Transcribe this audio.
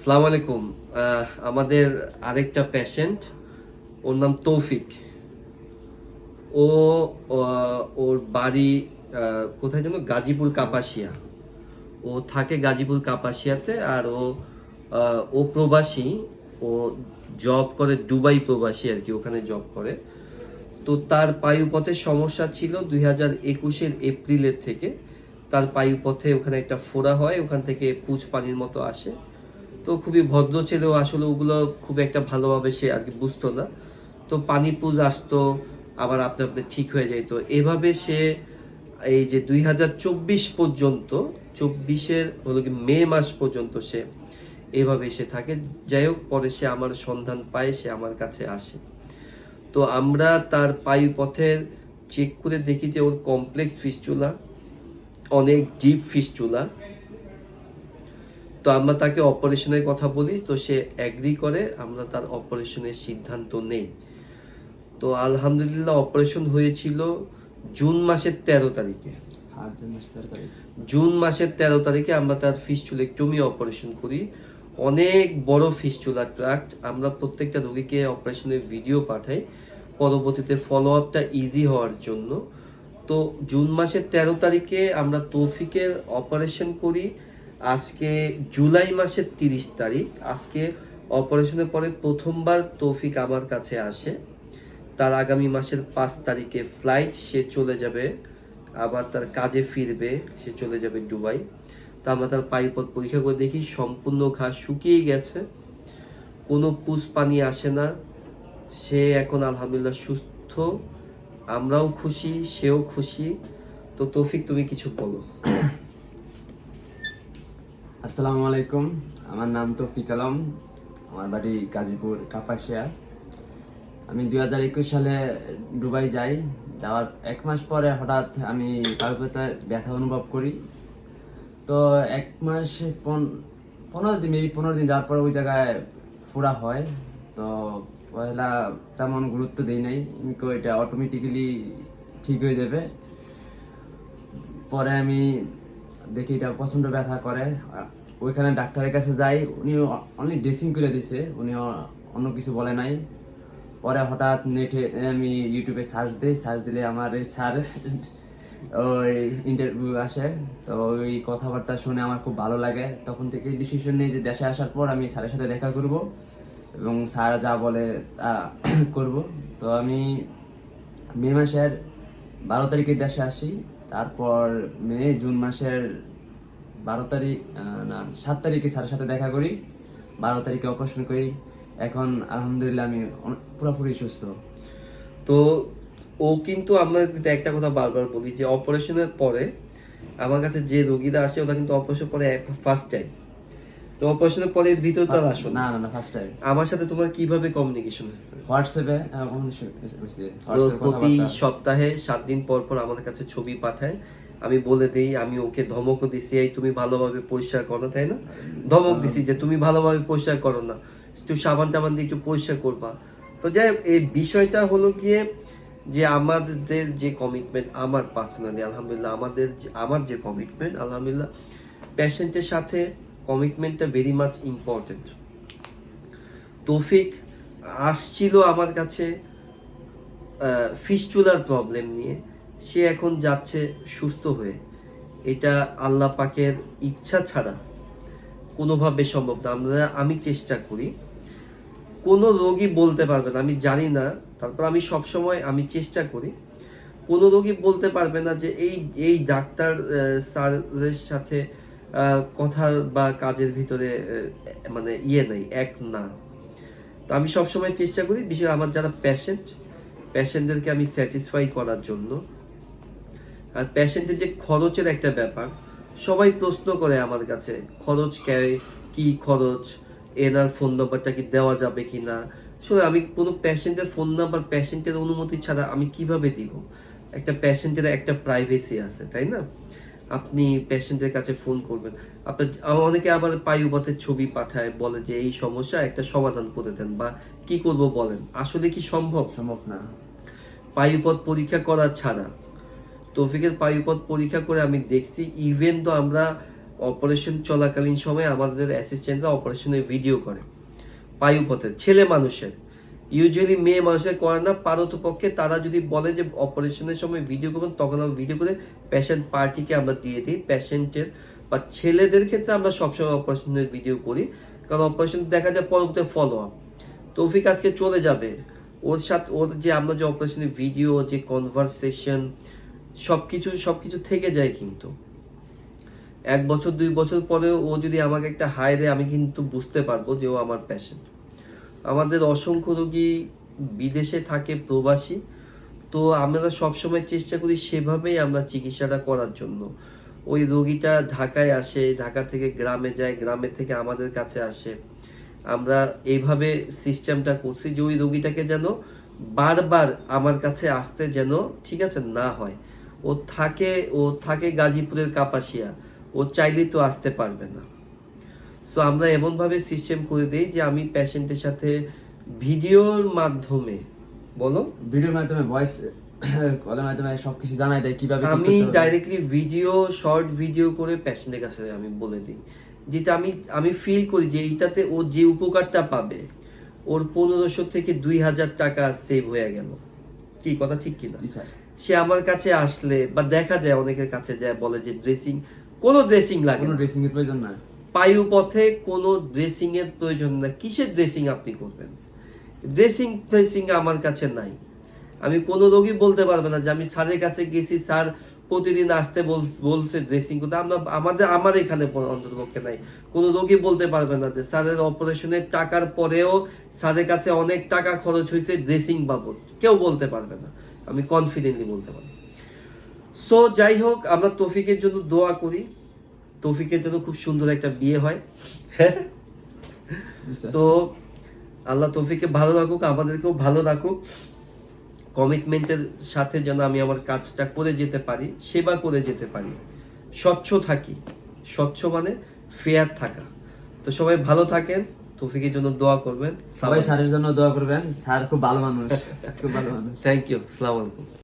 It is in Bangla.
আসসালামু আলাইকুম। আমাদের আরেকটা পেশেন্ট, ওর নাম তৌফিক। ও ওর বাড়ি কোথায় যেন, গাজীপুর কাপাসিয়া। ও থাকে গাজীপুর কাপাসিয়াতে। আর ও প্রবাসী। ও জব করে দুবাই প্রবাসী আর কি, ওখানে জব করে। তো তার পায়ুপথের সমস্যা ছিল 2021-এর এপ্রিলের থেকে। তার পায়ুপথে ওখানে একটা ফোড়া হয়, ওখান থেকে পুঁজ পানির মতো আসে। তো খুবই ভদ্র ছেলেও, আসলে ওগুলো খুব একটা ভালোভাবে সে আর কি বুঝতো না। তো পানি পুজ আসতো, আবার আপনি আপনি ঠিক হয়ে যেত। এভাবে সে এই যে 2024 পর্যন্ত, 24-এর হলো কি মে মাস পর্যন্ত সে এভাবে সে থাকে। যাই হোক, পরে সে আমার সন্ধান পায়, সে আমার কাছে আসে। তো আমরা তার পায়ুপথের চেক করে দেখি যে ওর কমপ্লেক্স ফিস্টুলা, অনেক ডিপ ফিস্টুলা। তো আমরা তাকে অপারেশনের কথা বলি, তো সে অ্যাগ্রি করে, আমরা তার অপারেশনের সিদ্ধান্ত নেই। তো আলহামদুলিল্লাহ অপারেশন হয়েছিল জুন মাসের 13 তারিখে। জুন মাসের 13 তারিখে আমরা তার ফিস্টুলেক্টমি অপারেশন করি। অনেক বড় ফিস্টুলা ট্রাক্ট। আমরা প্রত্যেকটা রোগীকে অপারেশনের ভিডিও পাঠাই, পরবর্তীতে ফলো আপটা ইজি হওয়ার জন্য। তো জুন মাসের 13 তারিখে আমরা তৌফিকের অপারেশন করি। আজকে জুলাই মাসের 30 তারিখ। আজকে অপারেশনের পরে প্রথমবার তৌফিক আমার কাছে আসে। তার আগামী মাসের 5 তারিখে ফ্লাইট, সে চলে যাবে, আবার তার কাজে ফিরবে, সে চলে যাবে দুবাই। তা আমরা তার পায়ুপথ পরীক্ষা করে দেখি সম্পূর্ণ ঘা শুকিয়ে গেছে, কোনো পুষ পানি আসে না। সে এখন আলহামদুলিল্লাহ সুস্থ, আমরাও খুশি, সেও খুশি। তো তৌফিক, তুমি কিছু বলো। আসসালামু আলাইকুম, আমার নাম তৌফিক আলম, আমার বাড়ি গাজীপুর কাপাসিয়া। আমি 2021 সালে দুবাই যাই। যাওয়ার 1 মাস পরে হঠাৎ আমি পায়ুপথে ব্যথা অনুভব করি। তো 1 মাস 15 দিন যাওয়ার পর ওই জায়গায় ফোড়া হয়। তো পয়লা তেমন গুরুত্ব দিই নাই, আমি কই এটা অটোমেটিক্যালি ঠিক হয়ে যাবে। পরে আমি দেখি এটা প্রচণ্ড ব্যথা করে। ওইখানে ডাক্তারের কাছে যাই, উনি অনলি ড্রেসিং করে দিছে, উনি অন্য কিছু বলে নাই। পরে হঠাৎ নেটে আমি ইউটিউবে সার্চ দিই, সার্চ দিলে আমার এই স্যার ওই ইন্টারভিউ আসে। তো ওই কথাবার্তা শুনে আমার খুব ভালো লাগে। তখন থেকে ডিসিশন নিই যে দেশে আসার পর আমি স্যারের সাথে দেখা করব এবং স্যার যা বলে তা করব। তো আমি মে মাসের 12 তারিখে দেশে আসি। তারপর জুন মাসের 12 তারিখ, না 7 তারিখে স্যারের সাথে দেখা করি, 12 তারিখে অপারেশন করি। এখন আলহামদুলিল্লাহ আমি পুরোপুরি সুস্থ। তো ও কিন্তু, আমরা কিন্তু একটা কথা বারবার বলি যে অপারেশনের পরে আমার কাছে যে রোগীরা আসে, ওরা কিন্তু অপারেশন পরে ফার্স্ট টাইম। তো অপারেশনের পরে এর ভিতরে তো আর আসো না, ফার্স্ট টাইম। আমার সাথে তোমার কিভাবে কমিউনিকেশন হচ্ছে? হোয়াটসঅ্যাপে প্রতি সপ্তাহে 7 দিন পর পর আমার কাছে ছবি পাঠায়, আমি বলে দিই, আমি ওকে ধমকও দিছি, এই তুমি ভালোভাবে পরিষ্কার করো, তাই না? ধমক দিছি যে তুমি ভালোভাবে পরিষ্কার করো না, একটু সাবান টাবান দিয়ে একটু পরিষ্কার করবা। তো যাই হোক, এই বিষয়টা হলো গিয়ে যে আমাদের যে কমিটমেন্ট, আমার পার্সোনালি আলহামদুলিল্লাহ আমার যে কমিটমেন্ট, আলহামদুলিল্লাহ পেশেন্টের সাথে কমিটমেন্টটা ভেরি মাচ ইম্পর্টেন্ট। তৌফিক আসছিল আমার কাছে ফিস্টুলার প্রবলেম নিয়ে, সে এখন যাচ্ছে সুস্থ হয়ে। এটা আল্লাহ পাকের ইচ্ছা ছাড়া কোনোভাবে সম্ভব না। আমি চেষ্টা করি, কোনো রোগী বলতে পারবে না, আমি জানি না, তারপর আমি সবসময় আমি চেষ্টা করি, কোনো রোগী বলতে পারবে না যে এই ডাক্তার স্যারের সাথে কথা বা কাজের ভিতরে মানে নেই, এক না। তো আমি সবসময় চেষ্টা করি, বিশেষ আমার যারা পেশেন্টদেরকে আমি স্যাটিসফাই করার জন্য। আর পেশেন্টের যে খরচের একটা ব্যাপার, সবাই প্রশ্ন করে আমার কাছে, খরচ কি খরচ, এনার ফোন নাম্বারটা কি দেওয়া যাবে কি না। শুনে, আমি কোনো পেশেন্টের ফোন নাম্বার পেশেন্টের অনুমতি ছাড়া আমি কিভাবে দিব? একটা পেশেন্টের একটা প্রাইভেসি আছে, তাই না? আপনি পেশেন্টের কাছে ফোন করবেন, আপনার অনেকে আবার পায়ুপথের ছবি পাঠায়, বলে যে এই সমস্যা একটা সমাধান করে দেন, বা কি করব বলেন। আসলে কি সম্ভব? সম্ভব না। পায়ুপথ পরীক্ষা করা ছাড়া, তৌফিকের পায়ুপথ পরীক্ষা করে আমি দেখছি, ইভেন তো আমরা অপারেশন চলাকালীন সময় আমাদের অ্যাসিস্ট্যান্টরা অপারেশনের ভিডিও করে পায়ুপথের ছেলে মানুষের, ইউজুয়ালি মেয়ে মানুষের করে না। পারতপক্ষে তারা যদি বলে যে অপারেশনের সময় ভিডিও করবেন, তখন আমরা ভিডিও করে পেশেন্ট পার্টিকে আমরা দিয়ে দিই। পেশেন্টের বা ছেলেদের ক্ষেত্রে আমরা সবসময় অপারেশনের ভিডিও করি, কারণ অপারেশন দেখা যায় পরবর্তী ফলো আপ। তৌফিক আজকে চলে যাবে, ওর সাথে ওর যে আমরা যে অপারেশনের ভিডিও, যে কনভারসেশন, সবকিছু থেকে যায়। কিন্তু 1 বছর 2 বছর পরেও ও যদি আমাকে একটা হাই দেয়, আমি কিন্তু বুঝতে পারবো যে ও আমার পেশেন্ট। আমাদের অসংখ্য রোগী বিদেশে থাকে, প্রবাসী, তো আমরা সবসময় চেষ্টা করি সেভাবেই আমরা চিকিৎসাটা করার জন্য। ওই রোগীটা ঢাকায় আসে, ঢাকা থেকে গ্রামে যায়, গ্রামে থেকে আমাদের কাছে আসে। আমরা এইভাবে সিস্টেমটা করছি যে ওই রোগীটাকে যেন বারবার আমার কাছে আসতে যেন, ঠিক আছে, না হয়। ও থাকে গাজীপুরের কাপাসিয়া, ও চাইলেই তো আসতে পারবে না। সো আমরা এমনভাবে সিস্টেম করে দিই যে আমি পেশেন্টের সাথে ভিডিওর মাধ্যমে, বলো, ভিডিওর মাধ্যমে, ভয়েস কলের মাধ্যমে সবকিছু জানাই দেয় কিভাবে কি আমি করতে হবে। ডাইরেক্টলি ভিডিও, শর্ট ভিডিও করে পেশেন্টের কাছে আমি বলে দিই, যেটা আমি ফিল করি যে এইটাতে ও যে উপকারটা পাবে, ওর 1500 থেকে 2000 টাকা সেভ হয়ে গেল। কি কথা ঠিক কিনা? জি স্যার। সে আমার কাছে আসলে বা দেখা যায় অনেকের কাছে যায়, বলে যে কোনো ড্রেসিং লাগে কোনো না, ড্রেসিং এর প্রয়োজন নাই। পায়ুপথে কোনো ড্রেসিং এর প্রয়োজন না। কিসের ড্রেসিং আপনি করবেন? ড্রেসিং আমার কাছে নাই। আমি কোনো রোগী বলতে পারবে না যে আমি স্যারের কাছে গেছি, স্যার প্রতিদিন আসতে বলছে ড্রেসিং করতে। আমার এখানে অন্ততপক্ষে নাই। কোনো রোগী বলতে পারবে না যে স্যারের অপারেশনের টাকার পরেও স্যারের কাছে অনেক টাকা খরচ হয়েছে ড্রেসিং বাবদ, কেউ বলতে পারবে না। আমি কনফিডেন্টলি বলতে পারি। সো যাই হোক, আমরা তৌফিকের জন্য দোয়া করি, তৌফিকের জন্য খুব সুন্দর একটা বিয়ে হয়। জি স্যার। তো আল্লাহ তৌফিককে ভালো রাখুক, আমাদেরকেও ভালো রাখুক। কমিটমেন্টের সাথে যেন আমি আমার কাজটা করে যেতে পারি, সেবা করে যেতে পারি, স্বচ্ছ থাকি। স্বচ্ছ মানে ফেয়ার থাকা। তো সবাই ভালো থাকেন, তৌফিকের জন্য দোয়া করবেন। সবাই স্যারের জন্য দোয়া করবেন, স্যার খুব ভালো মানুষ, খুব ভালো মানুষ। থ্যাংক ইউ, আসসালামু আলাইকুম।